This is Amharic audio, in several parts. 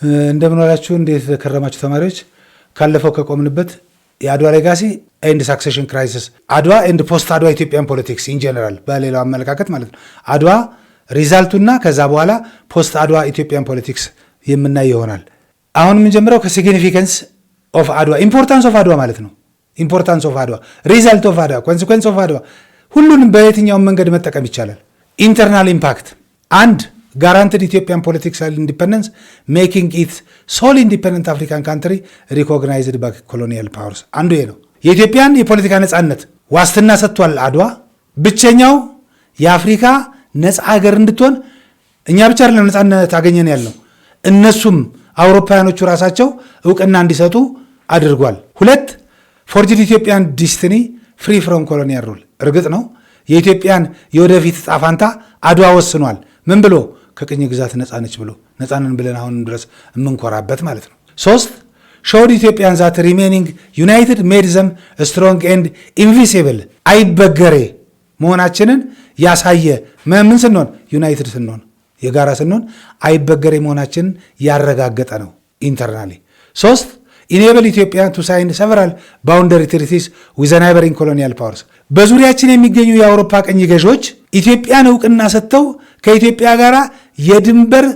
እንደምን ዋላችሁ? እንዴት ከረማችሁ ተማሪዎች? ካለፈው ከቆምንበት የአድዋ ሌጋሲ ኤንድ ሳክሴሽን ክራይሲስ፣ አድዋ ኤንድ ፖስት አድዋ ኢትዮጵያን ፖለቲክስ ኢን ጀነራል፣ በሌላው አመለካከት ማለት ነው። አድዋ ሪዛልቱና ከዛ በኋላ ፖስት አድዋ ኢትዮጵያን ፖለቲክስ የምናይ ይሆናል። አሁን የምንጀምረው ከሲግኒፊካንስ ኦፍ አድዋ፣ ኢምፖርታንስ ኦፍ አድዋ ማለት ነው። ኢምፖርታንስ ኦፍ አድዋ፣ ሪዛልት ኦፍ አድዋ፣ ኮንሲኩዌንስ ኦፍ አድዋ፣ ሁሉንም በየትኛውም መንገድ መጠቀም ይቻላል። ኢንተርናል ኢምፓክት፣ አንድ guaranteed Ethiopian political independence, making it sole independent African country recognized by colonial powers. አንዱ ይሄ ነው። የኢትዮጵያን የፖለቲካ ነጻነት ዋስትና ሰጥቷል አድዋ። ብቸኛው የአፍሪካ ነጻ ሀገር እንድትሆን እኛ ብቻ አይደለም ነጻነት አገኘን ያለው፣ እነሱም አውሮፓውያኖቹ ራሳቸው እውቅና እንዲሰጡ አድርጓል። ሁለት forged Ethiopian destiny free from colonial rule። እርግጥ ነው የኢትዮጵያን የወደፊት ዕጣ ፈንታ አድዋ ወስኗል። ምን ብሎ? ከቅኝ ግዛት ነጻነች ብሎ፣ ነጻነን ብለን አሁን ድረስ የምንኮራበት ማለት ነው። ሶስት showed Ethiopians that remaining united made them strong and invincible። አይበገሬ መሆናችንን ያሳየ ምን ስንሆን? ዩናይትድ ስንሆን፣ የጋራ ስንሆን አይበገሬ መሆናችንን ያረጋገጠ ነው ኢንተርናሊ። ሶስት enable Ethiopia to sign several boundary treaties with the neighboring colonial powers። በዙሪያችን የሚገኙ የአውሮፓ ቀኝ ገዢዎች ኢትዮጵያን እውቅና ሰጥተው ከኢትዮጵያ ጋር የድንበር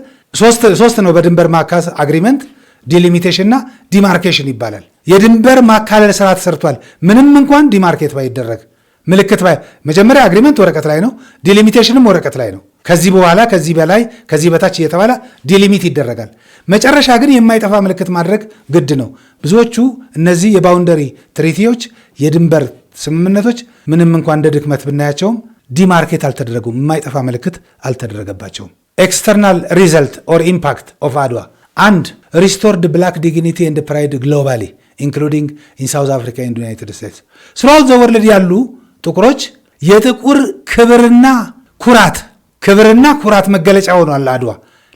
ሶስት ነው በድንበር ማካለል አግሪመንት፣ ዲሊሚቴሽን እና ዲማርኬሽን ይባላል። የድንበር ማካለል ስራ ተሰርቷል። ምንም እንኳን ዲማርኬት ባይደረግ ምልክት መጀመሪያ አግሪመንት ወረቀት ላይ ነው፣ ዲሊሚቴሽንም ወረቀት ላይ ነው። ከዚህ በኋላ ከዚህ በላይ ከዚህ በታች እየተባለ ዲሊሚት ይደረጋል። መጨረሻ ግን የማይጠፋ ምልክት ማድረግ ግድ ነው። ብዙዎቹ እነዚህ የባውንደሪ ትሪቲዎች የድንበር ስምምነቶች ምንም እንኳን እንደ ድክመት ብናያቸውም ዲማርኬት አልተደረጉም፣ የማይጠፋ ምልክት አልተደረገባቸውም። ኤክስተርናል ሪዘልት ኦር ኢምፓክት ኦፍ አድዋ፣ አንድ ሪስቶርድ ብላክ ዲግኒቲ ኤንድ ፕራይድ ግሎባሊ ኢንክሉዲንግ ኢን ሳውዝ አፍሪካ ኤንድ ዩናይትድ ስቴትስ። ስራውት ዘ ወርልድ ያሉ ጥቁሮች የጥቁር ክብርና ኩራት መገለጫ ሆኗል አድዋ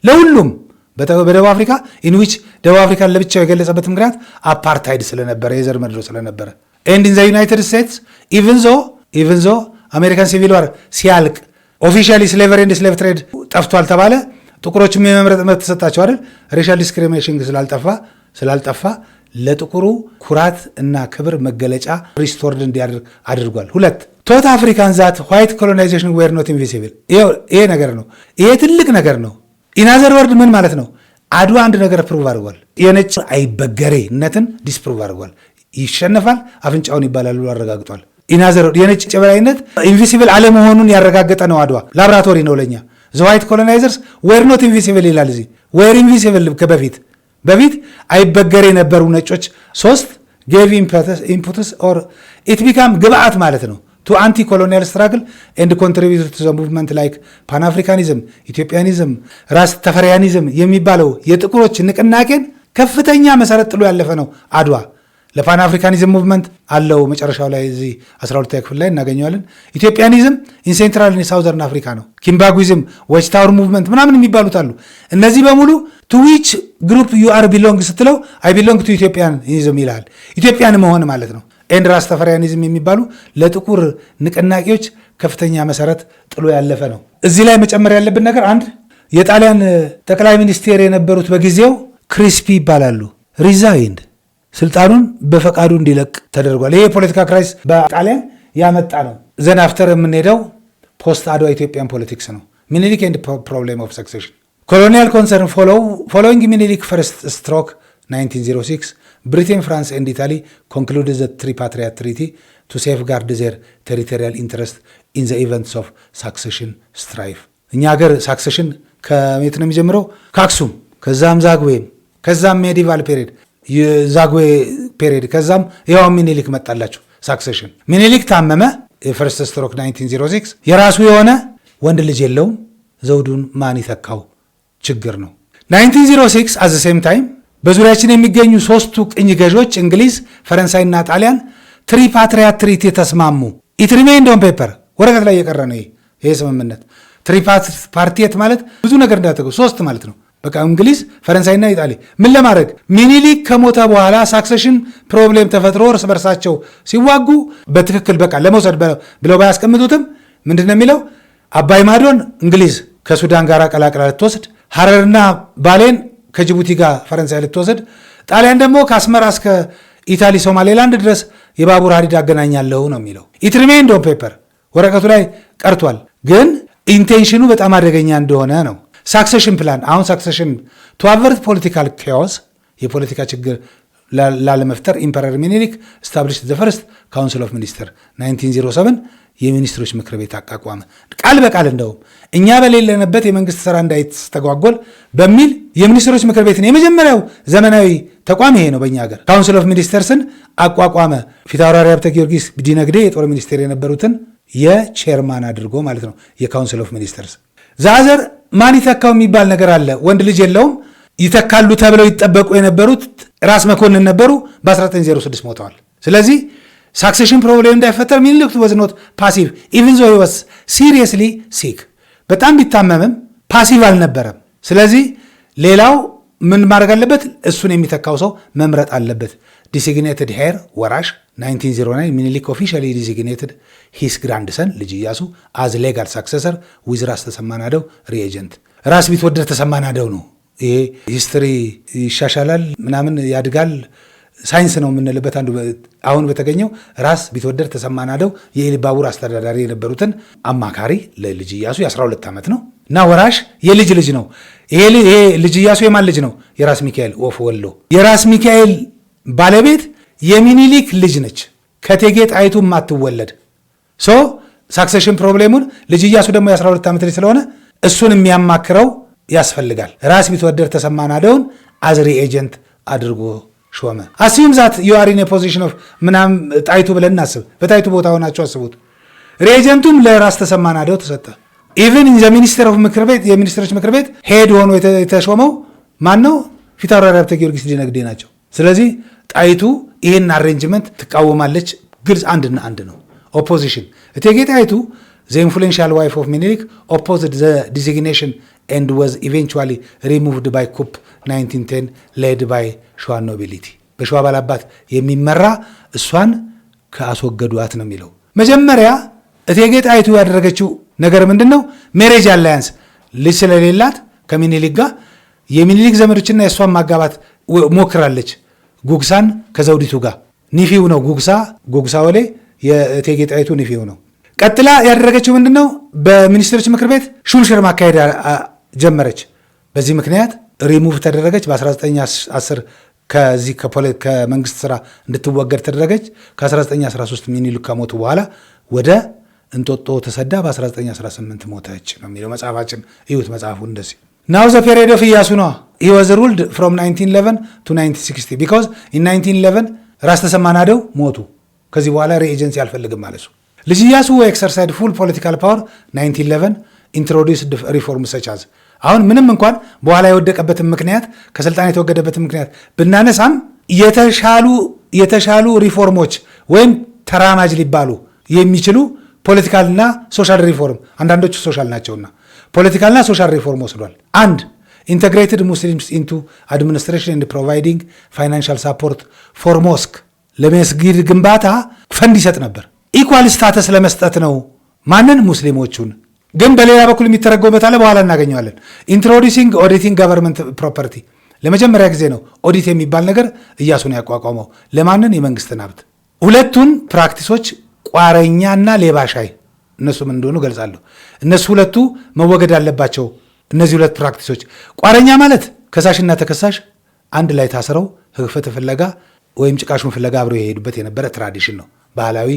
ለሁሉም። በደቡብ አፍሪካ ኢንዊች ደቡብ አፍሪካን ለብቻው የገለጸበት ምክንያት አፓርታይድ ስለነበረ፣ የዘር መድሎ ስለነበረ። ኤንድ ኢን ዘ ዩናይትድ ስቴትስ ኢቨን ዞ አሜሪካን ሲቪል ዋር ሲያልቅ ኦፊሻሊ ስሌቨሪ ኤንድ ስሌቭ ትሬድ ጠፍቷል ተባለ። ጥቁሮችም የመምረጥ መብት ተሰጣቸው አይደል? ሬሻል ዲስክሪሚኔሽን ስላልጠፋ ለጥቁሩ ኩራት እና ክብር መገለጫ ሪስቶርድ እንዲያደርግ አድርጓል። ሁለት ቶት አፍሪካን ዛት ዋይት ኮሎናይዜሽን ዌር ኖት ኢንቪሲብል። ይሄ ነገር ነው። ይሄ ትልቅ ነገር ነው። ኢናዘር ወርድ ምን ማለት ነው? አድዋ አንድ ነገር ፕሩቭ አድርጓል። የነጭ አይበገሬነትን ዲስፕሩቭ አድርጓል። ይሸነፋል አፍንጫውን ይባላል ብሎ አረጋግጧል። ኢናዘር የነጭ ጨበላይነት ኢንቪሲብል አለመሆኑን ያረጋገጠ ነው አድዋ። ላብራቶሪ ነው ለኛ። ዘ ዋይት ኮሎናይዘርስ ዌር ኖት ኢንቪሲብል ይላል እዚህ። ዌር ኢንቪሲብል በፊት አይበገሬ የነበሩ ነጮች። ሶስት ጌቭ ኢምፑትስ ኦር ኢት ቢካም ግብአት ማለት ነው ቱ አንቲ ኮሎኒያል ስትራግል ኤንድ ኮንትሪቢዩት ቱ ዘ ሙቭመንት ላይክ ፓንአፍሪካኒዝም፣ ኢትዮጵያኒዝም፣ ራስ ተፈሪያኒዝም የሚባለው የጥቁሮች ንቅናቄን ከፍተኛ መሰረት ጥሎ ያለፈ ነው አድዋ። ለፓን አፍሪካኒዝም ሙቭመንት አለው መጨረሻው ላይ እዚህ 12ኛ ክፍል ላይ እናገኘዋለን። ኢትዮጵያኒዝም ኢን ሴንትራል እና ሳውዘርን አፍሪካ ነው። ኪምባጉይዝም፣ ዎች ታወር ሙቭመንት ምናምን የሚባሉት አሉ። እነዚህ በሙሉ ቱ ዊች ግሩፕ ዩ አር ቢሎንግ ስትለው አይ ቢሎንግ ቱ ኢትዮጵያኒዝም ይላል። ኢትዮጵያን መሆን ማለት ነው። ኤንድ ራስ ተፈሪያኒዝም የሚባሉ ለጥቁር ንቅናቄዎች ከፍተኛ መሰረት ጥሎ ያለፈ ነው። እዚህ ላይ መጨመር ያለብን ነገር አንድ የጣሊያን ጠቅላይ ሚኒስቴር የነበሩት በጊዜው ክሪስፒ ይባላሉ ሪዛይንድ ስልጣኑን በፈቃዱ እንዲለቅ ተደርጓል። ይሄ የፖለቲካ ክራይስ በጣሊያን ያመጣ ነው። ዘን አፍተር የምንሄደው ፖስት አድዋ ኢትዮጵያን ፖለቲክስ ነው። ሚኒሊክ ኤንድ ፕሮብሌም ኦፍ ሰክሴሽን ኮሎኒያል ኮንሰርን ፎሎዊንግ ሚኒሊክ ፈርስት ስትሮክ 1906 ብሪቴን ፍራንስ ኤንድ ኢታሊ ኮንክሉድ ዘ ትሪፓትሪያት ትሪቲ ቱ ሴፍጋርድ ዜር ቴሪቶሪያል ኢንትረስት ኢን ዘ ኢቨንትስ ኦፍ ሳክሴሽን ስትራይፍ። እኛ ሀገር ሳክሴሽን ከየት ነው የሚጀምረው? ከአክሱም፣ ከዛም ዛግዌም፣ ከዛም ሜዲቫል ፔሪድ የዛግዌ ፔሪድ፣ ከዛም ያው ሚኒሊክ መጣላቸው ሳክሴሽን። ሚኒሊክ ታመመ። የፈርስት ስትሮክ 1906 የራሱ የሆነ ወንድ ልጅ የለውም። ዘውዱን ማን ይተካው ችግር ነው። 1906 አት ዘ ሴም ታይም በዙሪያችን የሚገኙ ሶስቱ ቅኝ ገዦች እንግሊዝ፣ ፈረንሳይና ጣሊያን ትሪፓትሪያት ትሪቲ ተስማሙ። ኢት ሪሜይንድ ኦን ፔፐር፣ ወረቀት ላይ የቀረ ነው ይሄ ስምምነት። ትሪፓርቲየት ማለት ብዙ ነገር እንዳትገው ሶስት ማለት ነው። በቃ እንግሊዝ፣ ፈረንሳይና ኢጣሊ ምን ለማድረግ ሚኒሊክ ከሞተ በኋላ ሳክሴሽን ፕሮብሌም ተፈጥሮ እርስ በርሳቸው ሲዋጉ በትክክል በቃ ለመውሰድ ብለው ባያስቀምጡትም ምንድን ነው የሚለው? አባይ ማዶን እንግሊዝ ከሱዳን ጋር ቀላቅላ ልትወስድ፣ ሐረርና ባሌን ከጅቡቲ ጋር ፈረንሳይ ልትወስድ፣ ጣሊያን ደግሞ ከአስመራ እስከ ኢታሊ ሶማሌላንድ ድረስ የባቡር ሀዲድ አገናኛለሁ ነው የሚለው። ኢት ሪሜይንድ ኦን ፔፐር ወረቀቱ ላይ ቀርቷል፣ ግን ኢንቴንሽኑ በጣም አደገኛ እንደሆነ ነው። ሳክሴሽን ፕላን አሁን ሳክሴሽን ቱ አቨርት ፖለቲካል ኬዎስ የፖለቲካ ችግር ላለመፍጠር ኢምፐረር ሚኒሊክ ስታብሊሽ ዘ ፈርስት ካውንስል ኦፍ ሚኒስተር 1907 የሚኒስትሮች ምክር ቤት አቋቋመ። ቃል በቃል እንደውም እኛ በሌለንበት የመንግስት ስራ እንዳይስተጓጎል በሚል የሚኒስትሮች ምክር ቤትን የመጀመሪያው ዘመናዊ ተቋም ይሄ ነው በእኛ ሀገር። ካውንስል ኦፍ ሚኒስተርስን አቋቋመ። ፊታውራሪ ሀብተ ጊዮርጊስ ዲነግዴ የጦር ሚኒስቴር የነበሩትን የቼርማን አድርጎ ማለት ነው የካውንስል ኦፍ ሚኒስተርስ። ዛዘር ማን ይተካው የሚባል ነገር አለ። ወንድ ልጅ የለውም። ይተካሉ ተብለው ይጠበቁ የነበሩት ራስ መኮንን ነበሩ። በ1906 ሞተዋል። ስለዚህ ሳክሴሽን ፕሮብሌም እንዳይፈጠር ሚኒሊክ ወዝ ኖት ፓሲቭ ኢቭን ዞ ሂ ዋዝ ሲሪየስሊ ሲክ። በጣም ቢታመምም ፓሲቭ አልነበረም። ስለዚህ ሌላው ምን ማድረግ አለበት? እሱን የሚተካው ሰው መምረጥ አለበት። ዲሲግኔትድ ሄር ወራሽ 1909 ሚኒሊክ ኦፊሻሊ ዲሲግኔትድ ሂስ ግራንድሰን ልጅ ኢያሱ አዝ ሌጋል ሳክሰሰር ዊዝ ራስ ተሰማ ናደው ሪኤጀንት። ራስ ቢትወደድ ተሰማ ናደው ነው። ይሄ ሂስትሪ ይሻሻላል ምናምን ያድጋል ሳይንስ ነው የምንልበት አንዱ አሁን በተገኘው ራስ ቢትወደድ ተሰማ ናደው የኢሉባቡር አስተዳዳሪ የነበሩትን አማካሪ ለልጅ ኢያሱ የ12 ዓመት ነው እና ወራሽ የልጅ ልጅ ነው። ይሄ ልጅ ኢያሱ የማን ልጅ ነው? የራስ ሚካኤል ወፍ ወሎ። የራስ ሚካኤል ባለቤት የሚኒሊክ ልጅ ነች፣ ከእቴጌ ጣይቱ ማትወለድ። ሶ ሳክሴሽን ፕሮብሌሙን ልጅ ኢያሱ ደግሞ የ12 ዓመት ልጅ ስለሆነ እሱን የሚያማክረው ያስፈልጋል። ራስ ቢትወደድ ተሰማ ናደውን አዝሪ ኤጀንት አድርጎ ሾመ። አስዩም ዛት ዩ አር ኢን ኤ ፖዚሽን ኦፍ ምናምን ጣይቱ ብለን እናስብ። በጣይቱ ቦታ ሆናቸው አስቡት። ሪኤጀንቱም ለራስ ተሰማ ናደው ተሰጠ። ኢቨን ኢን ዘ ሚኒስተር ኦፍ ምክር ቤት የሚኒስትሮች ምክር ቤት ሄድ ሆኖ የተሾመው ማን ነው? ፊታውራሪ ሀብተ ጊዮርጊስ ዲነግዴ ናቸው። ስለዚህ ጣይቱ ይህን አሬንጅመንት ትቃወማለች። ግልጽ አንድና አንድ ነው። ኦፖዚሽን እቴጌ ጣይቱ the influential wife of Minilik opposed the designation and was eventually removed by coup 1910 led by ሸዋ nobility በሸዋ ባላባት የሚመራ እሷን ከአስወገዷት ነው የሚለው። መጀመሪያ እቴጌ ጣይቱ ያደረገችው ነገር ምንድነው? ሜሬጅ አላያንስ ልጅ ስለሌላት ከሚኒሊክ ጋር የሚኒሊክ ዘመዶችና የእሷን ማጋባት ሞክራለች። ጉግሳን ከዘውዲቱ ጋር ኒፊው ነው ጉግሳ ወሌ የእቴጌ ጣይቱ ኒፊው ነው። ቀጥላ ያደረገችው ምንድነው? በሚኒስትሮች ምክር ቤት ሹምሽር ማካሄድ ጀመረች። በዚህ ምክንያት ሪሙቭ ተደረገች። በ1910 ከዚህ ከመንግስት ስራ እንድትወገድ ተደረገች። ከ1913 ሚኒሊክ ከሞቱ በኋላ ወደ እንጦጦ ተሰዳ በ1918 ሞተች ነው የሚለው መጽሐፋችን። እዩት መጽሐፉ እንደዚህ ናው ዘ ፔሪድ ኦፍ ኢያሱ ነው። he was ruled from 1911 to 1960 because in 1911 ራስ ተሰማ ናደው ሞቱ። ከዚህ በኋላ ሪኤጀንሲ አልፈልግም ማለት ነው። ልጅ ኢያሱ ኤክሰርሳይድ ፉል ፖለቲካል ፓወር 1911 ኢንትሮዲውስድ ሪፎርም ሰቻዝ አሁን ምንም እንኳን በኋላ የወደቀበትን ምክንያት ከስልጣን የተወገደበትን ምክንያት ብናነሳም የተሻሉ ሪፎርሞች ወይም ተራማጅ ሊባሉ የሚችሉ ፖለቲካልና ሶሻል ሪፎርም አንዳንዶቹ ሶሻል ናቸውና ፖለቲካልና ሶሻል ሪፎርም ወስዷል። አንድ ኢንተግሬትድ ሙስሊምስ ኢንቱ አድሚኒስትሬሽን ኤንድ ፕሮቫይዲንግ ፋይናንሻል ሳፖርት ፎር ሞስክ ለመስጊድ ግንባታ ፈንድ ይሰጥ ነበር። ኢኳል ስታተስ ለመስጠት ነው። ማንን? ሙስሊሞቹን። ግን በሌላ በኩል የሚተረጎመት አለ፣ በኋላ እናገኘዋለን። ኢንትሮዲሲንግ ኦዲቲንግ ገቨርንመንት ፕሮፐርቲ ለመጀመሪያ ጊዜ ነው ኦዲት የሚባል ነገር ኢያሱን ያቋቋመው። ለማንን? የመንግስትን ሀብት። ሁለቱን ፕራክቲሶች ቋረኛና ሌባ ሻይ እነሱ ምን እንደሆኑ ገልጻለሁ። እነሱ ሁለቱ መወገድ አለባቸው። እነዚህ ሁለት ፕራክቲሶች ቋረኛ ማለት ከሳሽና ተከሳሽ አንድ ላይ ታስረው ፍትህ ፍለጋ ወይም ጭቃሹን ፍለጋ አብረው የሄዱበት የነበረ ትራዲሽን ነው፣ ባህላዊ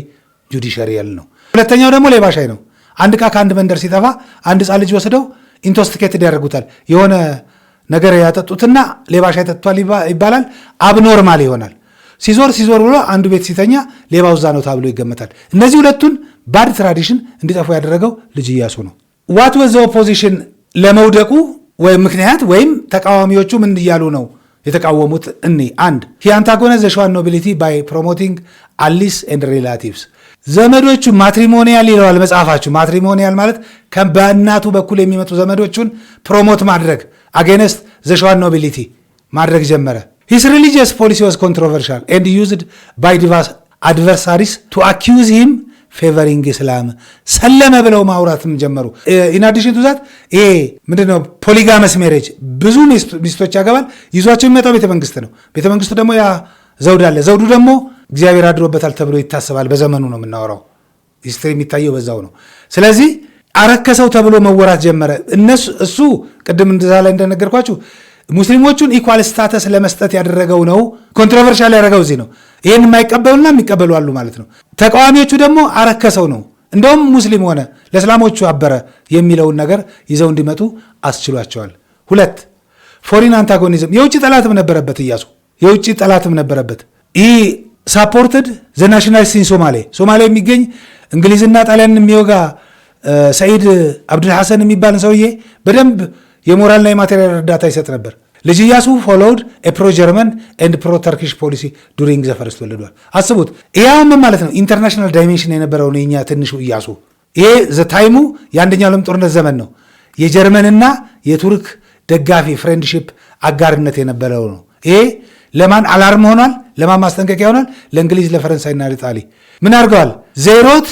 ጁዲሻሪያል ነው። ሁለተኛው ደግሞ ሌባ ሻይ ነው። አንድ ዕቃ ከአንድ መንደር ሲጠፋ አንድ ሕፃን ልጅ ወስደው ኢንቶስቲኬትድ ያደርጉታል። የሆነ ነገር ያጠጡትና ሌባ ሻይ ጠጥቷል ይባላል። አብኖርማል ይሆናል። ሲዞር ብሎ አንዱ ቤት ሲተኛ ሌባው እዛ ነው ተብሎ ይገመታል። እነዚህ ሁለቱን ባድ ትራዲሽን እንዲጠፉ ያደረገው ልጅ ኢያሱ ነው። ዋት ወዝ ዘ ኦፖዚሽን ለመውደቁ ወይም ምክንያት ወይም ተቃዋሚዎቹ ምን እያሉ ነው የተቃወሙት? አንድ ሂ አንታጎነስ ዘ ሸዋ ኖቢሊቲ ባይ ፕሮሞቲንግ አሊስ ኤንድ ሪላቲቭስ ዘመዶቹ ማትሪሞኒያል ይለዋል መጽሐፋችሁ። ማትሪሞኒያል ማለት በእናቱ በኩል የሚመጡ ዘመዶቹን ፕሮሞት ማድረግ አጌነስት ዘ ሸዋ ኖቢሊቲ ማድረግ ጀመረ። ሂስ ሪሊጂየስ ፖሊሲ ዋዝ ኮንትሮቨርሻል ኤንድ ዩዝድ ባይ adversaries to accuse him ፌቨሪንግ እስላም ሰለመ ብለው ማውራትም ጀመሩ። ኢናዲሽን ቱዛት ይሄ ምንድነው ፖሊጋመስ ሜሬጅ ብዙ ሚስቶች ያገባል። ይዟቸው የሚመጣው ቤተመንግስት ነው። ቤተመንግስቱ ደግሞ ያ ዘውድ አለ። ዘውዱ ደግሞ እግዚአብሔር አድሮበታል ተብሎ ይታሰባል። በዘመኑ ነው የምናወራው። ሂስትሪ የሚታየው በዛው ነው። ስለዚህ አረከሰው ተብሎ መወራት ጀመረ። እሱ ቅድም እንደዛ ላይ እንደነገርኳችሁ ሙስሊሞቹን ኢኳል ስታተስ ለመስጠት ያደረገው ነው። ኮንትሮቨርሻል ያደረገው እዚህ ነው። ይህን የማይቀበሉና የሚቀበሉ አሉ ማለት ነው። ተቃዋሚዎቹ ደግሞ አረከሰው ነው፣ እንደውም ሙስሊም ሆነ ለእስላሞቹ አበረ የሚለውን ነገር ይዘው እንዲመጡ አስችሏቸዋል። 2 ፎሪን አንታጎኒዝም የውጭ ጠላትም ነበረበት። ኢያሱ የውጭ ጠላትም ነበረበት። ይህ ሳፖርትድ ዘ ናሽናሊስት ኢን ሶማሌ የሚገኝ እንግሊዝና ጣሊያንን የሚወጋ ሰኢድ አብዱልሐሰን የሚባልን ሰውዬ በደንብ የሞራልና የማቴሪያል እርዳታ ይሰጥ ነበር። ልጅ ኢያሱ ፎሎውድ ፕሮ ጀርመን ኤንድ ፕሮ ተርኪሽ ፖሊሲ ዱሪንግ ዘ ፈርስት ወርልድ ዋር። አስቡት፣ ይሄም ማለት ነው ኢንተርናሽናል ዳይሜንሽን የነበረው የኛ ትንሹ ኢያሱ። ይሄ ታይሙ የአንደኛው ዓለም ጦርነት ዘመን ነው። የጀርመንና የቱርክ ደጋፊ ፍሬንድሺፕ አጋርነት የነበረው ነው። ይሄ ለማን አላርም ሆኗል? ለማን ማስጠንቀቂያ ሆኗል? ለእንግሊዝ፣ ለፈረንሳይና ለኢጣሊ። ምን አድርገዋል? ዜሮት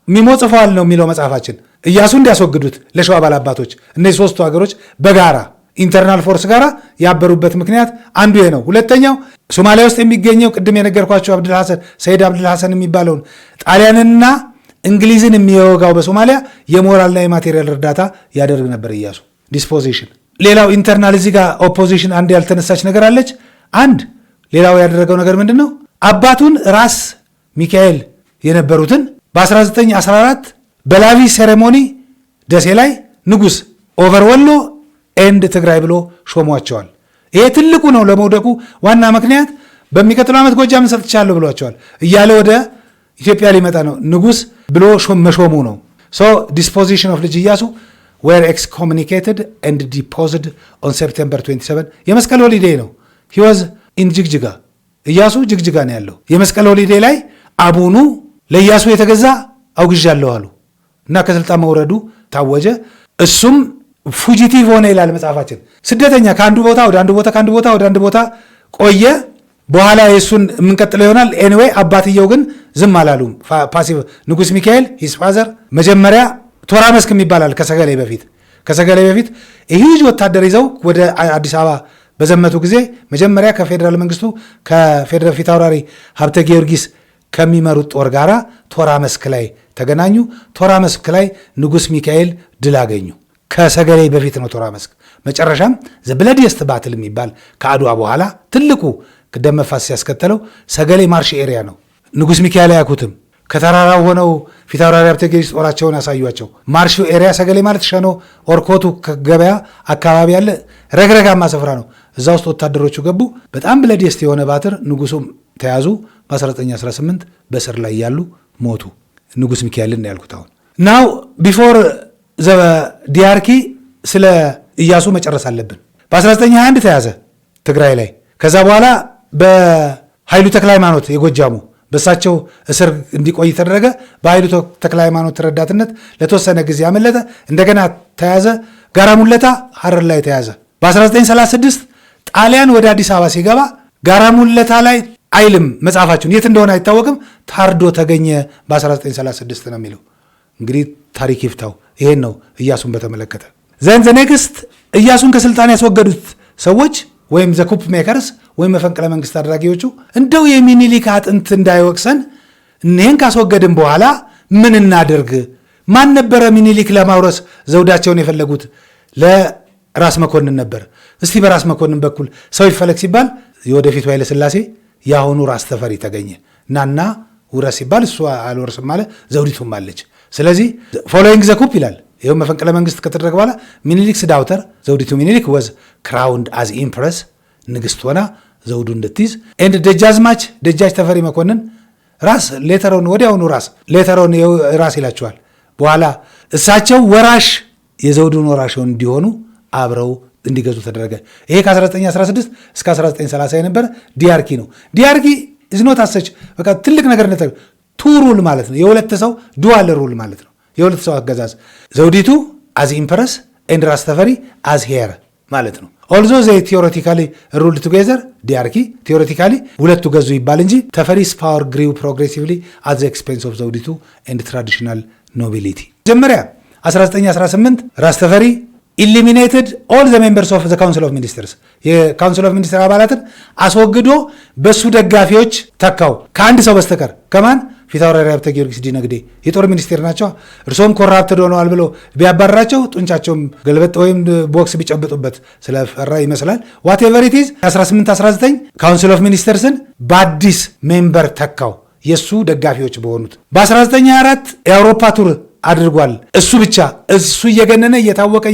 ሚሞ ጽፈዋል ነው የሚለው መጽሐፋችን። ኢያሱ እንዲያስወግዱት ለሸዋ ባላባቶች እነዚህ 3ቱ ሀገሮች በጋራ ኢንተርናል ፎርስ ጋር ያበሩበት ምክንያት አንዱ ይሄ ነው። ሁለተኛው ሶማሊያ ውስጥ የሚገኘው ቅድም የነገርኳቸው ሰይድ አብዱልሐሰን የሚባለውን ጣሊያንና እንግሊዝን የሚወጋው በሶማሊያ የሞራልና የማቴሪያል እርዳታ ያደርግ ነበር ኢያሱ። ዲስፖዚሽን። ሌላው ኢንተርናል እዚህ ጋር ኦፖዚሽን አንድ ያልተነሳች ነገር አለች። ሌላው ያደረገው ነገር ምንድን ነው? አባቱን ራስ ሚካኤል የነበሩትን በ1914 በላቪ ሴሬሞኒ ደሴ ላይ ንጉሥ ኦቨር ወሎ ኤንድ ትግራይ ብሎ ሾሟቸዋል። ይሄ ትልቁ ነው ለመውደቁ ዋና ምክንያት። በሚቀጥለው ዓመት ጎጃምን ሰጥቻለሁ ብሏቸዋል እያለ ወደ ኢትዮጵያ ሊመጣ ነው ንጉሥ ብሎ መሾሙ ነው። ዲስፖዚሽን ኦፍ ልጅ ኢያሱ were excommunicated and deposed on September 27 የመስቀል ሆሊዴይ ነው። he was in ጅግጅጋ። ኢያሱ ጅግጅጋ ነው ያለው። የመስቀል ሆሊዴይ ላይ አቡኑ ለኢያሱ የተገዛ አውግዣለሁ አሉ እና ከስልጣን መውረዱ ታወጀ። እሱም ፉጂቲቭ ሆነ ይላል መጽሐፋችን። ስደተኛ ከአንዱ ቦታ ወደ አንዱ ቦታ ከአንዱ ቦታ ወደ አንድ ቦታ ቆየ። በኋላ የእሱን የምንቀጥለው ይሆናል። ኤኒዌይ አባትየው ግን ዝም አላሉም። ፓሲቭ ንጉሥ ሚካኤል ሂስ ፋዘር መጀመሪያ ቶራ መስክም ይባላል። ከሰገሌ በፊት ይህ ወታደር ይዘው ወደ አዲስ አበባ በዘመቱ ጊዜ መጀመሪያ ከፌዴራል መንግስቱ ከፌዴራል ፊት አውራሪ ሀብተ ጊዮርጊስ ከሚመሩት ጦር ጋራ ቶራ መስክ ላይ ተገናኙ። ቶራ መስክ ላይ ንጉሥ ሚካኤል ድል አገኙ። ከሰገሌ በፊት ነው ቶራ መስክ። መጨረሻም ዘብለዲየስት ባትል የሚባል ከአድዋ በኋላ ትልቁ ደም መፋሰስ ያስከተለው ሰገሌ ማርሽ ኤሪያ ነው። ንጉሥ ሚካኤል አያውቁትም። ከተራራው ሆነው ፊት አውራሪ ሀብተ ጊዮርጊስ ጦራቸውን ያሳዩቸው። ማርሽ ኤሪያ ሰገሌ ማለት ሸኖ ኦርኮቱ ገበያ አካባቢ ያለ ረግረጋማ ስፍራ ነው። እዛ ውስጥ ወታደሮቹ ገቡ። በጣም ብለዲየስት የሆነ ባትር ንጉሱም ተያዙ። በ1918 በስር ላይ ያሉ ሞቱ። ንጉሥ ሚካኤልን ያልኩት አሁን ናው ቢፎር ዲያርኪ ስለ ኢያሱ መጨረስ አለብን። በ1921 ተያዘ ትግራይ ላይ። ከዛ በኋላ በኃይሉ ተክለ ሃይማኖት የጎጃሙ በሳቸው እስር እንዲቆይ ተደረገ። በኃይሉ ተክለ ሃይማኖት ረዳትነት ለተወሰነ ጊዜ አመለጠ። እንደገና ተያዘ። ጋራ ሙለታ ሐረር ላይ ተያዘ። በ1936 ጣሊያን ወደ አዲስ አበባ ሲገባ ጋራ ሙለታ ላይ አይልም መጽሐፋችሁን፣ የት እንደሆነ አይታወቅም፣ ታርዶ ተገኘ በ1936 ነው የሚለው። እንግዲህ ታሪክ ይፍታው። ይሄን ነው ኢያሱን በተመለከተ። ዘን ዘ ኔክስት ኢያሱን ከስልጣን ያስወገዱት ሰዎች ወይም ዘ ኩፕ ሜከርስ ወይም መፈንቅለ መንግስት አድራጊዎቹ እንደው የሚኒሊክ አጥንት እንዳይወቅሰን እኔን ካስወገድን በኋላ ምን እናድርግ? ማን ነበረ ሚኒሊክ ለማውረስ ዘውዳቸውን የፈለጉት? ለራስ መኮንን ነበር። እስቲ በራስ መኮንን በኩል ሰው ይፈለግ ሲባል የወደፊቱ ኃይለ ሥላሴ የአሁኑ ራስ ተፈሪ ተገኘ። ናና ውረስ ሲባል እሱ አልወርስም አለ። ዘውዲቱም አለች። ስለዚህ ፎሎዊንግ ዘ ኩፕ ይላል። ይኸው መፈንቅለ መንግስት ከተደረገ በኋላ ሚኒሊክስ ዳውተር ዘውዲቱ ሚኒሊክ ወዝ ክራውንድ አዝ ኢምፕረስ ንግስት ሆና ዘውዱ እንድትይዝ ኤንድ ደጃዝማች ደጃች ተፈሪ መኮንን ራስ ሌተሮን ወዲያውኑ ሌተሮን ራስ ይላቸዋል። በኋላ እሳቸው ወራሽ የዘውዱን ወራሽ እንዲሆኑ አብረው እንዲገዙ ተደረገ። ይሄ ከ1916 እስከ 1930 የነበረ ዲያርኪ ነው። ዲያርኪ ኢዝኖት አሰች በቃ ትልቅ ነገር ነበር። ቱ ሩል ማለት ነው። የሁለት ሰው ዱዋል ሩል ማለት ነው። የሁለት ሰው አገዛዝ ዘውዲቱ አዝ ኢምፕረስ ኤንድ ራስ ተፈሪ አዝ ሄር ማለት ነው። ኦልዞ ዘይ ቴዎሬቲካሊ ሩልድ ቱጌዘር ዲያርኪ ቴዎሬቲካሊ ሁለቱ ገዙ ይባል እንጂ ተፈሪስ ፓወር ግሪው ፕሮግሬሲቭሊ አት ዘ ኤክስፔንስ ኦፍ ዘውዲቱ ኤንድ ትራዲሽናል ኖቢሊቲ። መጀመሪያ 1918 ራስ ተፈሪ ኢሊሚኔትድ ኦል ዘ ሜምበርስ ኦፍ ዘ ካውንስል ኦፍ ሚኒስተርስ የካውንስል ኦፍ ሚኒስተር አባላትን አስወግዶ በሱ ደጋፊዎች ተካው ከአንድ ሰው በስተቀር ከማን? ፊታውራሪ ሀብተ ጊዮርጊስ ዲነግዴ የጦር ሚኒስቴር ናቸው። እርሶም ኮራፕትድ ሆነዋል ብሎ ቢያባራቸው ጡንቻቸውም ገልበጥ ወይም ቦክስ ቢጨብጡበት ስለፈራ ይመስላል። ዋትኤቨር ኢት ኢዝ 1819 ካውንስል ኦፍ ሚኒስተርስን በአዲስ ሜምበር ተካው የእሱ ደጋፊዎች በሆኑት። በ1924 የአውሮፓ ቱር አድርጓል። እሱ ብቻ እሱ እየገነነ እየታወቀ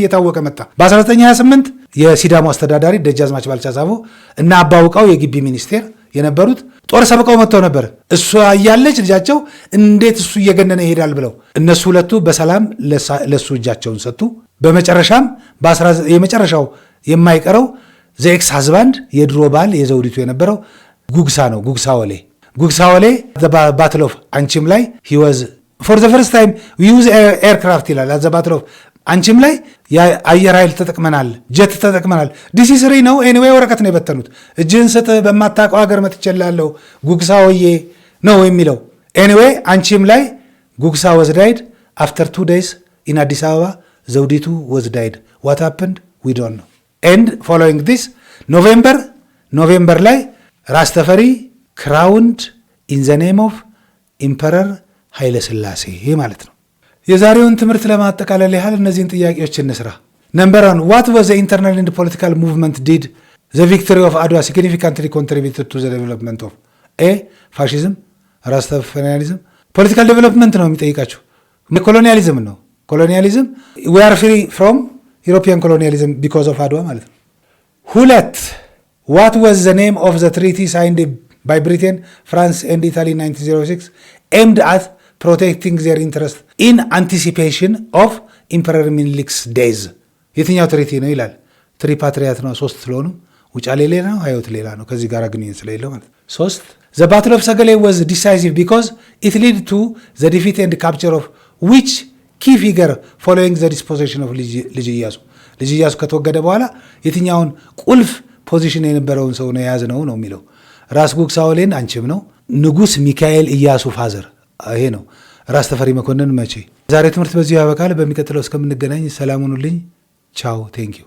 መጣ። በ1928 የሲዳሞ አስተዳዳሪ ደጃዝማች ባልቻ ሳቦ እና አባውቃው የግቢ ሚኒስቴር የነበሩት ጦር ሰብቀው መጥተው ነበር። እሱ እያለች ልጃቸው እንዴት እሱ እየገነነ ይሄዳል ብለው እነሱ ሁለቱ በሰላም ለሱ እጃቸውን ሰጡ። በመጨረሻም የመጨረሻው የማይቀረው ዘኤክስ ሃዝባንድ የድሮ ባል የዘውዲቱ የነበረው ጉግሳ ነው። ጉግሳ ወሌ ባትል ኦፍ አንቺም ላይ ሂወዝ ፎር ዘ ፈርስት ታይም ዩዝ ኤርክራፍት ይላል። አዘ ባትል ኦፍ አንቺም ላይ የአየር ኃይል ተጠቅመናል፣ ጀት ተጠቅመናል። ዲሲስሪ ነው ኤኒዌይ ወረቀት ነው የበተኑት። እጅህን ስጥ በማታውቀው ሀገር መጥቼልሃለሁ ጉግሳ ወዬ ነው የሚለው። ኤኒዌይ አንቺም ላይ ጉግሳ ወዝ ዳይድ አፍተር 2 days ኢን አዲስ አበባ ዘውዲቱ ወዝ ዳይድ ዋት ሃፕንድ ዊ ዶንት ኖ ኤንድ ፎሎዊንግ ዲስ ኖቬምበር ላይ ራስ ተፈሪ ክራውንድ ኢን ዘ ኔም ኦፍ ኢምፐረር ኃይለ ሥላሴ ማለት ነው። የዛሬውን ትምህርት ለማጠቃለል ያህል እነዚህን ጥያቄዎች እንስራ። ነምበር 1 ዋት ዋዝ ዘ ኢንተርናል ኤንድ ፖለቲካል ሙቭመንት ዲድ ዘ ቪክቶሪ ኦፍ አድዋ ሲግኒፊካንትሊ ኮንትሪቢዩትድ ቱ ዘ ዴቨሎፕመንት ኦፍ ኤ ፋሺዝም፣ ራስተፋሪያኒዝም። ፖለቲካል ዴቨሎፕመንት ነው የሚጠይቃቸው። ኮሎኒያሊዝም ነው። ኮሎኒያሊዝም ዊ አር ፍሪ ፍሮም ዩሮፒያን ኮሎኒያሊዝም ቢኮዝ ኦፍ አድዋ ማለት ነው። 2 ዋት ዋዝ ዘ ኔም ኦፍ ዘ ትሪቲ ሳይንድ ባይ ብሪቴን ፍራንስ ኤንድ ኢታሊ 1906 ኤምድ አት ፕሮቴክቲንግ ዜር ኢንትረስት ኢን አንቲሲፔሽን ኦፍ ኢምፐረር ሚኒሊክስ ዴይዝ። የትኛው ትሪቲ ነው ይላል። ትሪፓትሪያት ነው። 3 ስለሆኑ ውጫሌ ሌላ ነው፣ ሀይወት ሌላ ነው። ከዚህ ጋር ግንኙነት ስለሌለው ማለት 3 ዘ ባትል ኦፍ ሰገሌ ወዝ ዲሳይሲቭ ቢኮዝ ኢት ሊድ ቱ ዘ ዲፊት ኤንድ ካፕቸር ኦፍ ዊች ኪ ፊገር ፎሎዊንግ ዘ ዲስፖዚሽን ኦፍ ልጅ ኢያሱ። ልጅ ኢያሱ ከተወገደ በኋላ የትኛውን ቁልፍ ፖዚሽን የነበረውን ሰው ነው የያዝነው ነው የሚለው። ራስ ጉግሳ ወሌን አንቺም ነው። ንጉስ ሚካኤል ኢያሱ ፋዘር ይሄ ነው። ራስ ተፈሪ መኮንን መቼ። ዛሬ ትምህርት በዚሁ ያበቃል። በሚቀጥለው እስከምንገናኝ ሰላም ሁኑልኝ። ቻው ቴንኪዩ።